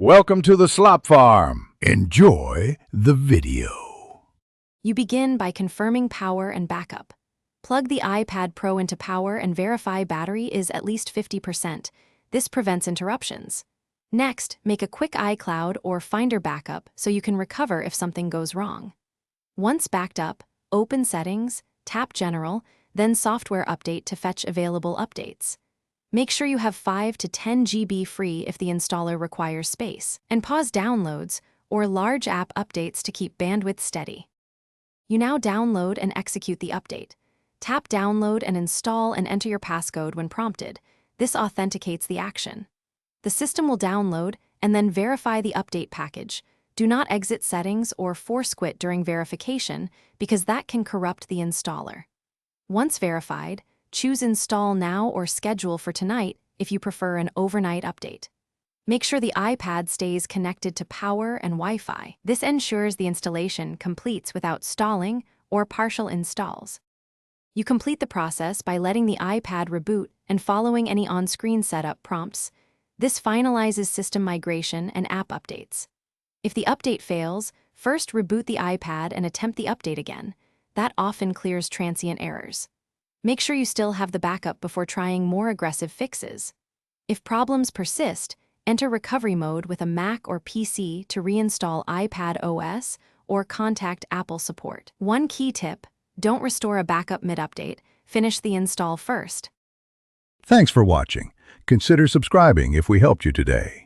Welcome to the Slop Farm. Enjoy the video. You begin by confirming power and backup. Plug the iPad Pro into power and verify battery is at least 50%. This prevents interruptions. Next, make a quick iCloud or Finder backup so you can recover if something goes wrong. Once backed up, open Settings, tap General, then Software Update to fetch available updates. Make sure you have 5 to 10 GB free if the installer requires space, and pause downloads or large app updates to keep bandwidth steady. You now download and execute the update. Tap Download and install and enter your passcode when prompted. This authenticates the action. The system will download and then verify the update package. Do not exit settings or force quit during verification because that can corrupt the installer. Once verified, choose Install Now or Schedule for tonight if you prefer an overnight update. Make sure the iPad stays connected to power and Wi-Fi. This ensures the installation completes without stalling or partial installs. You complete the process by letting the iPad reboot and following any on-screen setup prompts. This finalizes system migration and app updates. If the update fails, first reboot the iPad and attempt the update again. That often clears transient errors. Make sure you still have the backup before trying more aggressive fixes. If problems persist, enter recovery mode with a Mac or PC to reinstall iPad OS or contact Apple support. One key tip: don't restore a backup mid-update. Finish the install first. Thanks for watching. Consider subscribing if we helped you today.